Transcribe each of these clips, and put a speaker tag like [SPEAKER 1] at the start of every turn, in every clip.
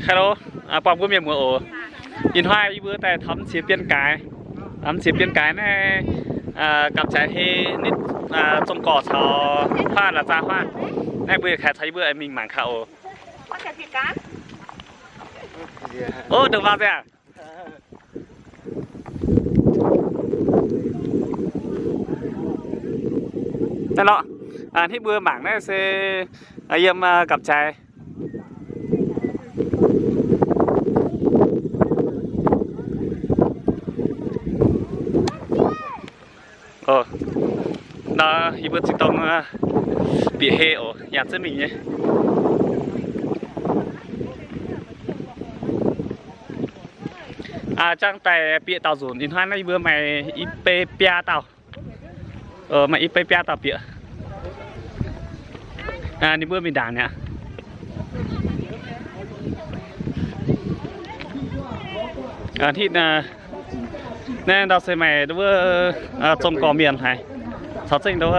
[SPEAKER 1] hello bom của miền mùa ổ nhìn hoa bữa tại thắm xếp biên cái này gặp trái he nít trong cỏ thò hoa là ra hoa này bữa khai thấy bữa mình mảng khẩu ô được vào rồi à đây đó hết bữa mảng này sẽ em gặp trái đó hi bữa chỉ tông bị hệ ở nhà chân mình nhé trang tài bịa tàu rủn in hoa này bữa mày ip pia tàu mày ip pia tàu bịa đi bữa mình đảng nhá thịt nên đào xây mày đối với trồng cỏ miền này thật sự đâu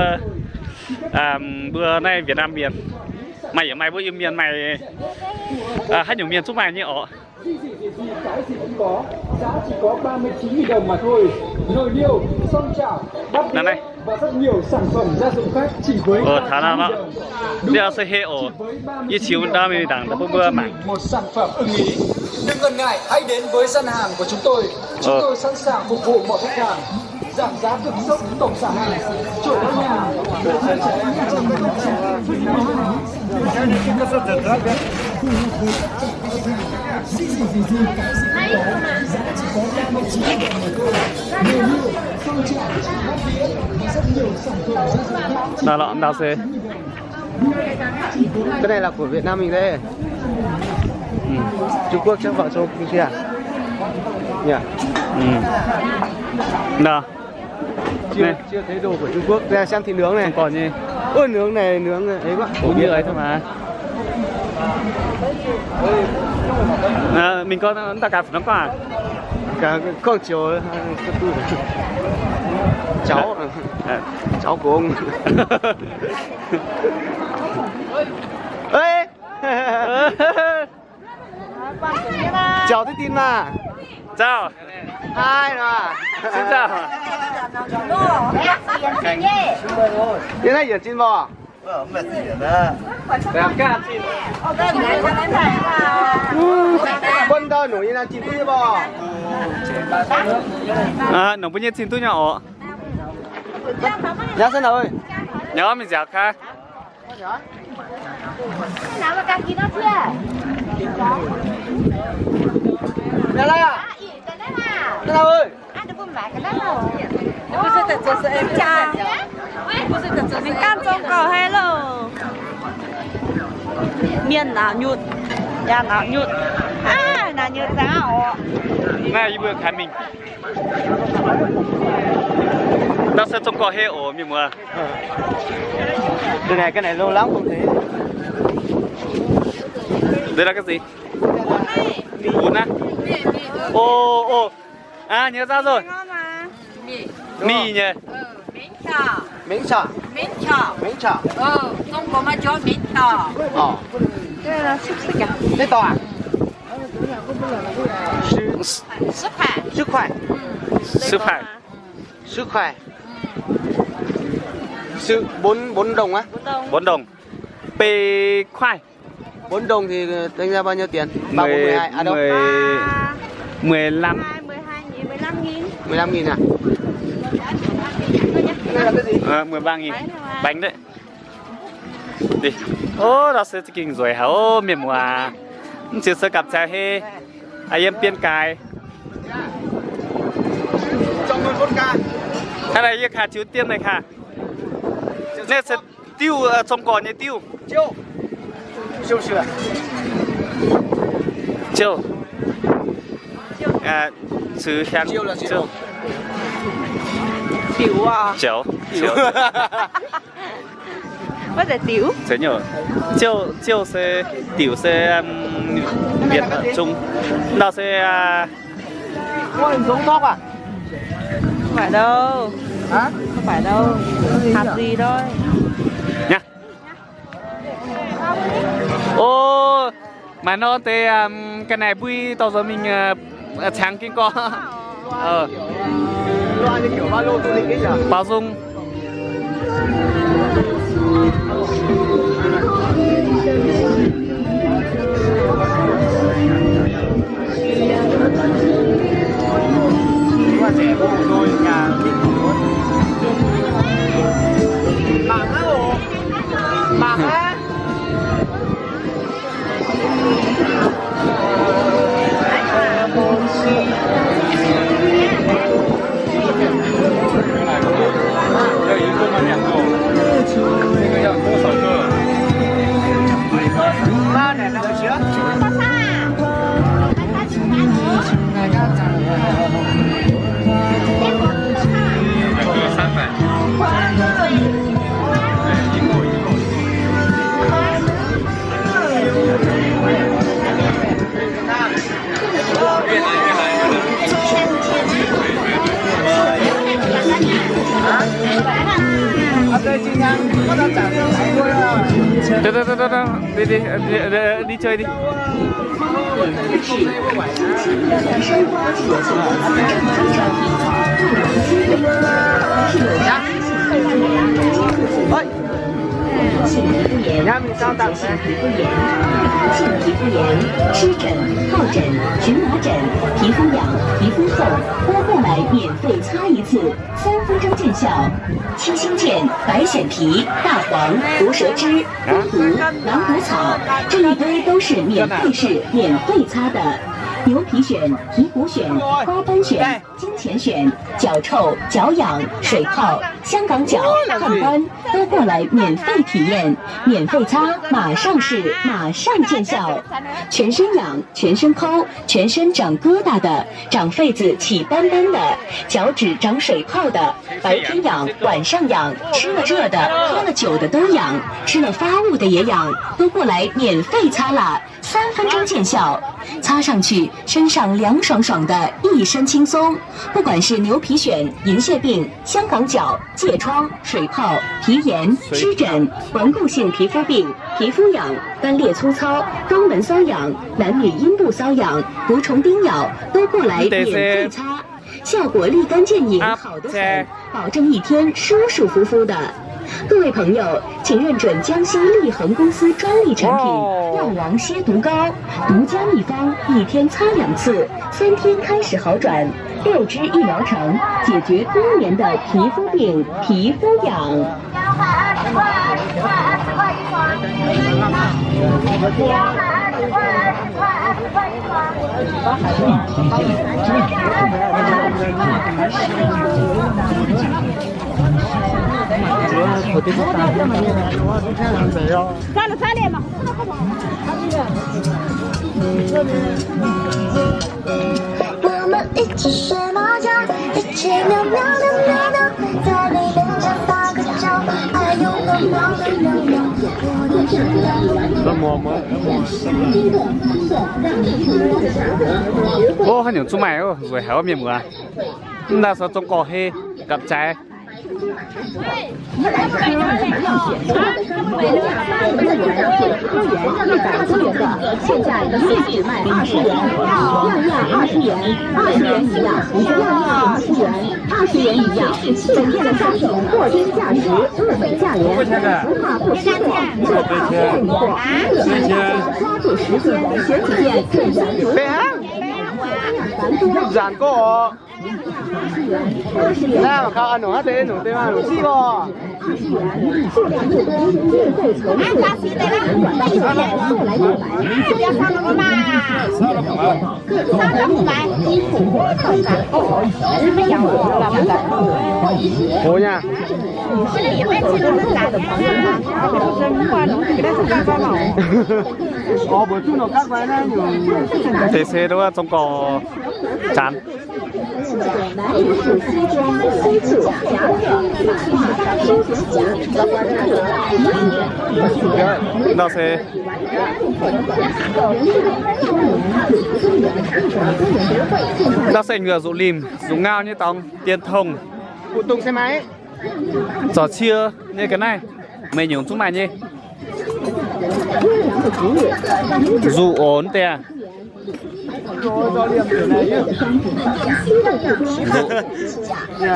[SPEAKER 1] bữa nay Việt Nam miền mày ở mày bữa yêu miền mày hay nhiều miền giúp mày như ở
[SPEAKER 2] cái gì cũng có, giá chỉ có 39.000 đồng mà thôi. Nồi niêu, song chảo, bát đĩa và rất nhiều sản phẩm gia dụng khác chỉ với 39.000 đồng.
[SPEAKER 1] Bây giờ sẽ hệ ở ý chiếu đa mình đảng đã bữa mà
[SPEAKER 2] một sản phẩm ưng ý. Đừng ngần ngại, hãy đến với gian hàng của chúng tôi. Chúng tôi sẵn sàng phục vụ mọi khách hàng. Giảm giá cực sốc tổng sản hàng, chuỗi ở nhà.
[SPEAKER 1] đó là đào xe
[SPEAKER 3] cái này là của Việt Nam mình đây. Trung Quốc chắc vào châu kia à? Nhỉ?
[SPEAKER 1] Đó.
[SPEAKER 3] Chưa thấy đồ của Trung Quốc. Đây là xem thịt nướng này.
[SPEAKER 1] Không còn gì.
[SPEAKER 3] Ôi nướng này ấy quá.
[SPEAKER 1] Ủa như ấy thôi mà. Mình có tất cả nó có à?
[SPEAKER 3] Cả con chiều cháu của ông. Ê! Chào thế tin mà.
[SPEAKER 1] Chào.
[SPEAKER 3] Hai mà.
[SPEAKER 1] Xin chào.
[SPEAKER 3] Cái này diễn chim bò. Quân tơ nổi như là chim tươi bò.
[SPEAKER 1] Nó bây giờ xin tôi nhỏ.
[SPEAKER 3] Nhá xin ơi.
[SPEAKER 1] Nhớ mình dạo khá.
[SPEAKER 4] Nào mà càng gì đó chưa?
[SPEAKER 3] Ra đây à? Ra đâu ơi?
[SPEAKER 4] Ăn được bún bạc cái đó rồi.
[SPEAKER 5] 不是的，这是 M 加，不是的，这是干中国黑喽。面哪肉，呀哪肉，À,
[SPEAKER 4] là như sao?
[SPEAKER 1] Này bữa khai mình. Nó sẽ trông có hệ ở miền mùa.
[SPEAKER 3] Cái này lâu lắm không thấy.
[SPEAKER 1] Đây là cái gì? Bún á? Ồ. Nhớ ra rồi. Mì nhỉ?
[SPEAKER 5] Miếng chả.
[SPEAKER 3] Miếng chả.
[SPEAKER 5] Trung Quốc mà cho miếng chả.
[SPEAKER 4] Đây là xúc xích à?
[SPEAKER 3] Đây to à?
[SPEAKER 5] Sức khỏe.
[SPEAKER 3] Sức khỏe.
[SPEAKER 1] Sức khỏe.
[SPEAKER 3] Sức khỏe. Sự 4 đồng á?
[SPEAKER 1] 4 đồng. P khoai.
[SPEAKER 3] 4 đồng thì tính ra bao nhiêu tiền? 3, 4, 12. À đâu?
[SPEAKER 1] 15.
[SPEAKER 3] 15.000 à? Đây là cái gì?
[SPEAKER 1] 13.000. Bánh đấy. Đi. Ô, nó sẽ kinh rồi hả? Ô, miền mùa à. Chưa sơ cặp trái hê. Em biên cài.
[SPEAKER 3] Trong luôn vodka.
[SPEAKER 1] Cái này khá chiếu tiên này khá. Nên sẽ tiêu trong cỏ như tiêu.
[SPEAKER 3] Chiêu sửa.
[SPEAKER 1] Chiêu. Sứ香.
[SPEAKER 3] Chiêu là chiêu.
[SPEAKER 5] Tiểu à.
[SPEAKER 1] Chiêu.
[SPEAKER 5] Có thể tiểu.
[SPEAKER 1] Thế nhở. Chiêu sẽ tiểu sẽ Việt ở Trung. Nó sẽ
[SPEAKER 3] Ôi, giống tóc à?
[SPEAKER 5] Không phải đâu.
[SPEAKER 3] Hả?
[SPEAKER 5] Không phải đâu. Hạt gì thôi.
[SPEAKER 1] nha. Ô, mà nó tới cái này vui tao giờ mình sáng kinh co
[SPEAKER 6] Loa như kiểu ba lô du lịch ấy nhỉ?
[SPEAKER 1] bao dung
[SPEAKER 6] Loa rẻ bộ rồi nhà đi luôn. Bảng á bộ. Bảng á. Ba này là gì á?
[SPEAKER 1] đi chơi đi
[SPEAKER 6] nhà mình sao tặng
[SPEAKER 7] 性皮肤炎、湿疹、疱疹、荨麻疹、皮肤痒、皮肤厚，都过来免费擦一次，3分钟见效。七星剑、白藓皮、大黄、毒蛇汁、乌毒、狼毒草，这一堆都是免费试、免费擦的。牛皮癣、皮骨癣、花斑癣、金钱癣、脚臭、脚痒、水泡、香港脚、汗斑，都过来免费体验，免费擦，马上试，马上见效。全身痒、全身抠、全身长疙瘩的、长痱子起斑斑的、脚趾长水泡的、白天痒、晚上痒、吃了热的、喝了酒的都痒，吃了发物的也痒，都过来免费擦啦，3分钟见效。擦上去，身上凉爽爽的，一身轻松。不管是牛皮癣、银屑病、香港脚、疥疮、水泡、皮炎、湿疹、顽固性皮肤病、皮肤痒、干裂粗糙、肛门瘙痒、男女阴部瘙痒、毒虫叮咬，都过来免费擦，效果立竿见影，好得很，保证一天舒舒服服的。各位朋友，请认准江西利恒公司专利产品药王蝎毒膏，独家秘方，1天擦2次，3天开始好转，6支1疗程，解决多年的皮肤病、皮肤痒。
[SPEAKER 8] 我们一起学猫叫，一起喵喵喵喵喵，在你脸上打个照，还有个喵喵喵喵。
[SPEAKER 1] ô hay nhiều chú mày ô rồi hảo miệng mùa là sao trong cỏ he gặp trái
[SPEAKER 7] 现在一律只卖20元，样样20元，20元一样，样样20元，20元一样。本店的商品货真价实，物美价廉，不怕不实货，就怕便宜货。抓住时间，选几件最闪躲的。
[SPEAKER 6] Giàn cô Ra mà cao ăn nổ hát thế nổ tên mà nổ xí cô
[SPEAKER 7] 数量越多，运费从事管道有限，后来就来。
[SPEAKER 3] 不要上了个嘛，300块，基础货套餐哦，没养我了，没得。
[SPEAKER 6] Cô nha
[SPEAKER 3] 现在也没吃到那啥的朋友啊，就是不管侬给他是干干嘛。
[SPEAKER 6] buổi chung nó các quán này nhiều
[SPEAKER 1] TC đúng không? Trong cỏ chán
[SPEAKER 7] 男士西装、西裤、夹克、马上休闲夹、
[SPEAKER 1] nó sẽ nó sẽ ngừa dụ lìm dùng ngao như tông tiền thông
[SPEAKER 6] phụ tùng xe máy
[SPEAKER 1] giỏ chia như cái này mày nhường chúng mày nhé Dù ổn tè.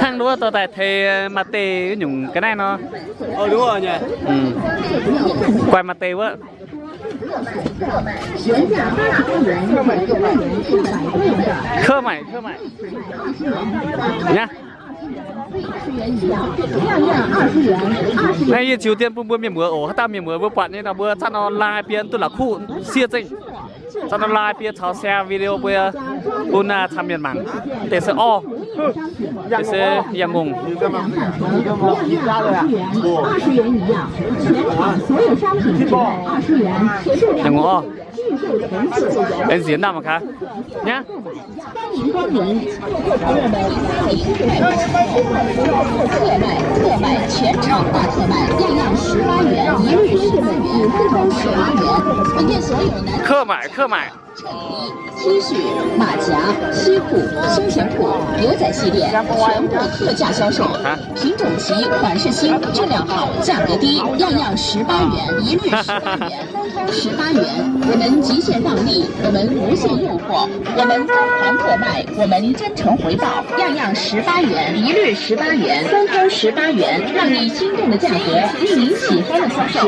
[SPEAKER 1] Thằng đó tao tại thề mặt tê nhung cái này nó.
[SPEAKER 6] Đúng rồi nhỉ.
[SPEAKER 1] Quay mặt tê quá. Khơ mày nhá. Này Triều Tiên buôn miền mưa ổ, ta miền mưa buôn quạt như là bữa chăn online biến tôi là khu xia tinh. Chăn online biến tháo xe video bữa buôn tham miền mảng. Để sẽ o. Để sẽ yang ngùng. Yang ngùng o. Em diễn nào mà khá nhá.
[SPEAKER 7] 特卖全场大特卖，样样18元，一律18元，通通18元。本店所有男
[SPEAKER 1] 客买。
[SPEAKER 7] 衬衣、T 恤、马甲、西裤、休闲裤、牛仔系列全部特价销售，品种齐，款式新，质量好，价格低，样样18元，一律18元，通通18元。我们极限让利，我们无限诱惑，我们疯狂特卖，我们真诚回报，样样18元，一律18元，通通18元，让你心动的价格，令您喜欢的方式，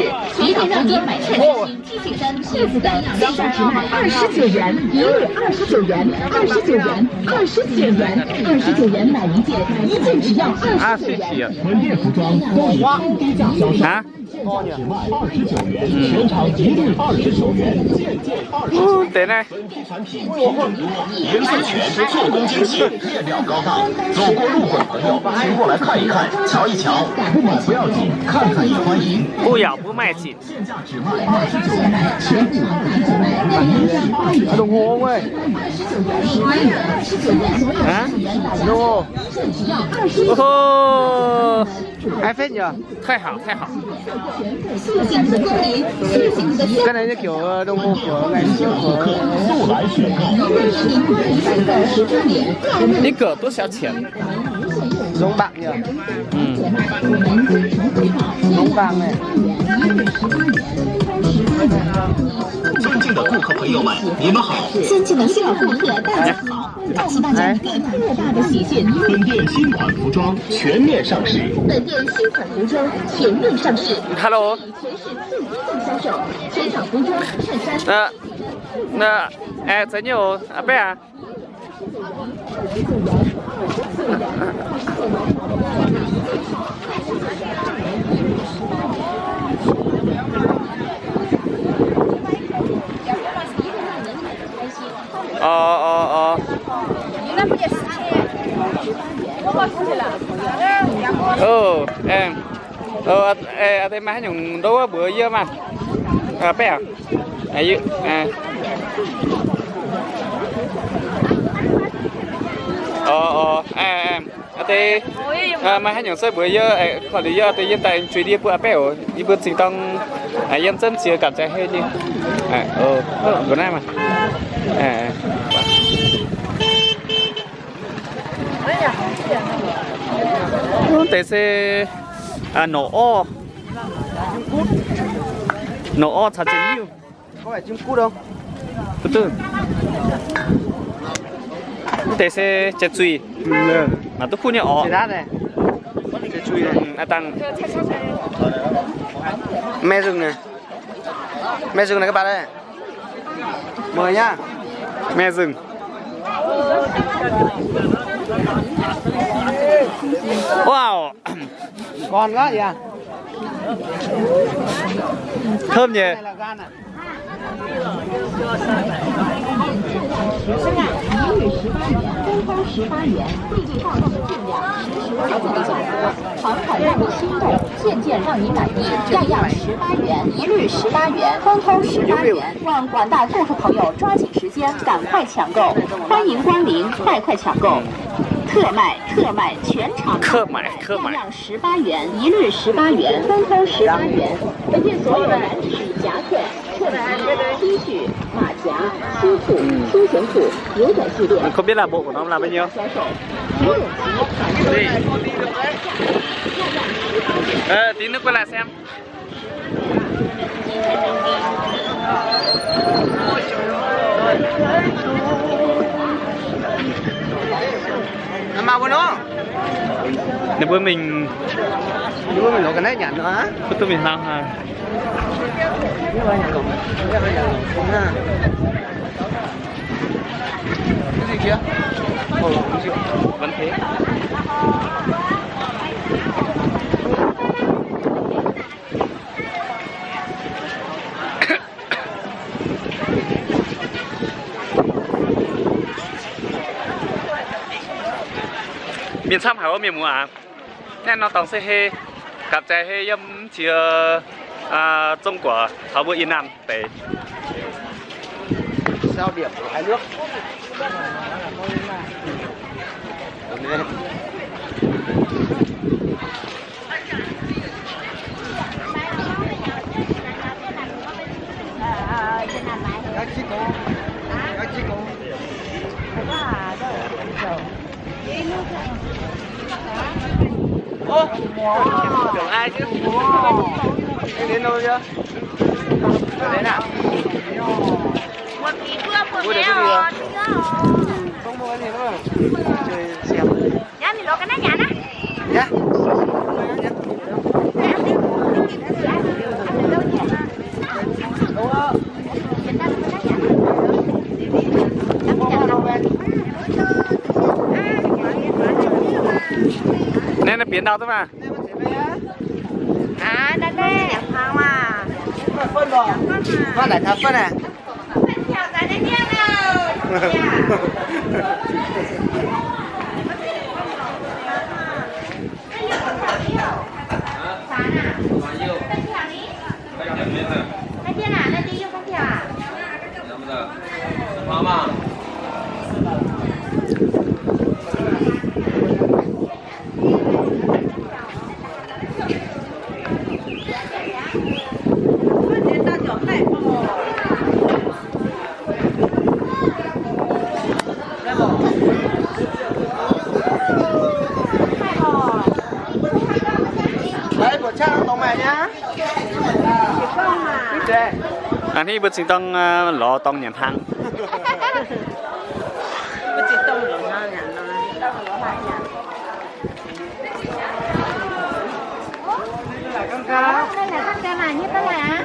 [SPEAKER 7] 一定让您买菜开心。T 恤衫、裤子等，线上只卖29元，一律29元，29元，29元，29元买一件，一件只要29元。
[SPEAKER 6] 门店服装都以超低价销售。
[SPEAKER 1] 啊？
[SPEAKER 6] 只卖29元，全场一律29元，件件29元。
[SPEAKER 1] 对呢。
[SPEAKER 6] 本地产品品种多，颜色全，做工精细，面料高档。走过路过的朋友，请过来看一看，瞧一瞧。不买不要紧，看看也欢迎。
[SPEAKER 1] 不咬不卖紧。
[SPEAKER 6] 现价只卖29元，全场大特卖。đồng hồ không ơi?
[SPEAKER 1] Hả?
[SPEAKER 6] Đồng hồ.
[SPEAKER 1] Ô,
[SPEAKER 6] ai phết nhỉ?
[SPEAKER 1] 太好太好。
[SPEAKER 6] cái này như kiểu đồng hồ của ngày xưa của
[SPEAKER 1] 一个多少钱？
[SPEAKER 6] giống bạc nhỉ? Giống vàng này. 尊敬的顾客朋友们，你们好！
[SPEAKER 7] 尊敬的新老顾客，大家好！告诉大家一个特大的喜讯，
[SPEAKER 6] 本店新款服装全面上市。
[SPEAKER 7] 本店新款服装全面上市。
[SPEAKER 1] Hello。
[SPEAKER 7] 全市最低价销售，全场服装、衬衫。
[SPEAKER 1] 哎，真有啊，贝啊。哦。
[SPEAKER 4] 你那不也10千？我好出去了。
[SPEAKER 1] em. Thế mà nhung đâu bữa giờ mà. Bé à? Ấy em. Thế mà hai nhung soi bữa giờ khỏi lý do tự nhiên tại chuyến đi bữa bé ở đi bữa chính tông dân dân chia cả trái hết đi. Bữa nay mà. Thế sẽ nổ thật chính nhiều.
[SPEAKER 6] Có phải chim cút không?
[SPEAKER 1] Từ từ. Thế sẽ chết suy. Mà tôi khu nhỏ.
[SPEAKER 6] Chết đát này. Chết chui này.
[SPEAKER 1] Tăng.
[SPEAKER 6] Me rừng này. Me rừng này các bạn ơi. Mời nhá.
[SPEAKER 1] Me rừng. Wow.
[SPEAKER 6] Còn quá gì à?
[SPEAKER 1] Thơm nhỉ?
[SPEAKER 6] Này là gan à?
[SPEAKER 7] 18元，最最棒的质量，18元的价格，款款让你心动，件件让你满意，样样18元，一律18元，通通18元，让广大顾客朋友抓紧时间，赶快抢购，欢迎光临，快抢购！特卖，全场
[SPEAKER 1] 特买，
[SPEAKER 7] 样样18元，一律18元，通通18元。本店所有男士夹克、衬衣、T 恤、马甲、西裤、休闲裤、牛仔系列。
[SPEAKER 1] Không biết là bộ của nó là bao nhiêu? Tí nữa quay lại xem.
[SPEAKER 9] Mà bữa nó
[SPEAKER 1] nếu bữa mình
[SPEAKER 9] lộ cái này nhắn nữa
[SPEAKER 1] bữa tôi mình sao ha
[SPEAKER 9] cái gì kia
[SPEAKER 1] vẫn thế. miền Sam hảo miền mùa à nên nó tổng sẽ he gặp trái he yếm chia Trung Quốc thảo bữa Yên Nam để
[SPEAKER 9] sao điểm của hai nước ô tưởng ai chứ anh đến đâu chưa đến nào
[SPEAKER 4] một tí chưa một bé rồi
[SPEAKER 9] không mua cái gì nữa chơi xem
[SPEAKER 4] nhá mình lo cái này nhá
[SPEAKER 9] nhá
[SPEAKER 1] nên là biến đâu thôi mà
[SPEAKER 4] à đây đây hàng mà
[SPEAKER 9] phân bò con này thật phân à
[SPEAKER 4] chào cả anh em nào
[SPEAKER 9] đấy của cha tông mẹ nhá
[SPEAKER 1] anh ấy bữa sinh tông lò tông nhận hàng
[SPEAKER 4] đây là con cá mà như thế này á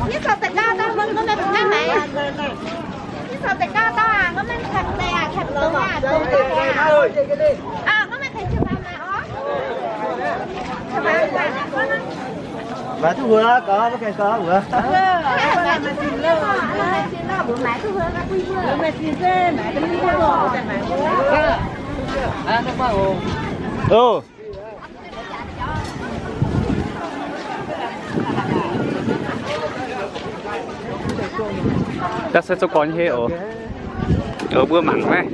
[SPEAKER 4] nhất sao tại cao ta vẫn có mấy cái này nhất sao tại cao ta à có mấy thật này à thật lớn à lớn à có mấy thầy chụp làm nào á
[SPEAKER 9] và thu hứa có cái có vừa
[SPEAKER 1] ừ ta sẽ cho con he ở bữa mặn này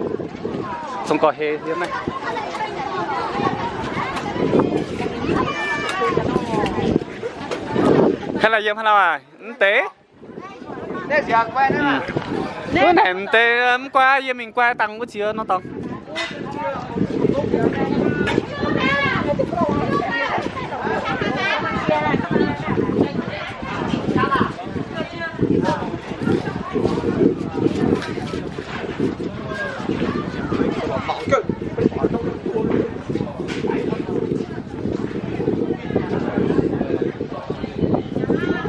[SPEAKER 1] xong có he thế này hay là yếm hay nào à tế
[SPEAKER 9] để giặc quay nữa
[SPEAKER 1] bữa này tế qua yếm mình qua tăng bữa chiều nó tông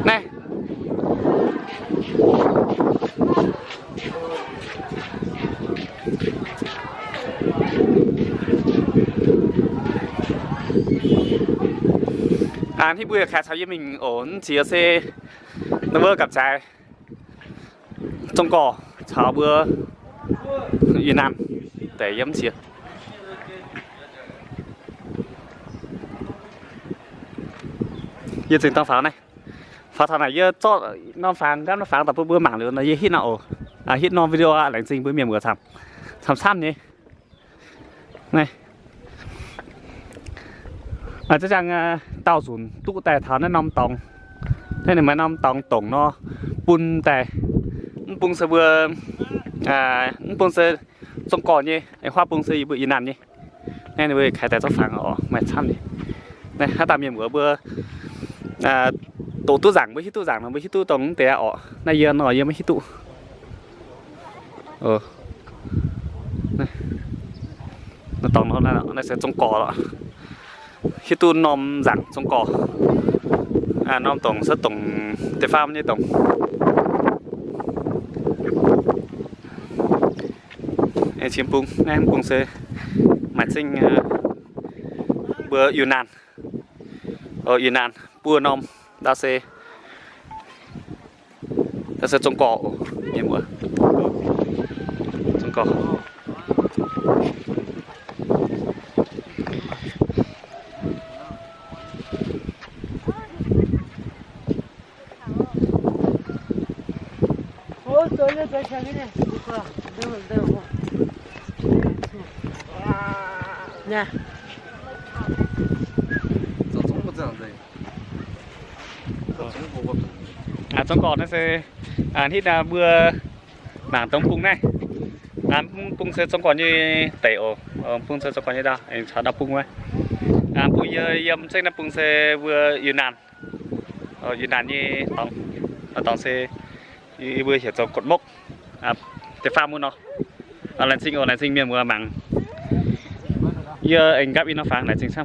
[SPEAKER 1] nàyที่เบื่อแค่ชาวยี่มิงโอนเชียเซ่นับเบอร์กับใจจงก่อชาวเบื่อยูนานแต่ย้ำเชียยืนถึงต้องฟังnày phá thằng này giờ cho nó phang tập bữa mảng nữa nó hit nào hit non video lãnh sinh bữa miền vừa thầm xăm nhỉ này chắc chắn tàu sùn tụ tài tháo nó năm tòng thế này mà năm tòng tổng nó bún tài bún sơ vừa bún sơ trong cỏ nhỉ anh hoa bông xây bự yên nàn nhỉ nên bây khai tại trong phẳng ở mày chăm nhỉ này hai tạm miền bữa tổ tu giảng với hít tu giảng là với hít tu tổng té ở này giờ nói giờ mới hít tu này nó tổng nó sẽ trong cỏ đó hít tu nom giảng trong cỏ nom tổng rất tổng tế farm như tổng em chiếm bung em bung xe mặt sinh bữa Yunnan ở Yunnan bữa nom đa xe trong cỏ như bữa trong cỏ
[SPEAKER 9] nè
[SPEAKER 1] trong cỏ nó sẽ hít là bữa mảng tông cung này cung sẽ trong cỏ như tẩy ổ cung sẽ trong cỏ như đó anh cháu đọc cung ấy cung yếm chắc là cung sẽ vừa Yunnan Yunnan như tông sẽ vừa hiểu cho cột mốc tế farm muốn nó lần sinh miền vừa mảng giờ anh gặp in nó phang lại chính xác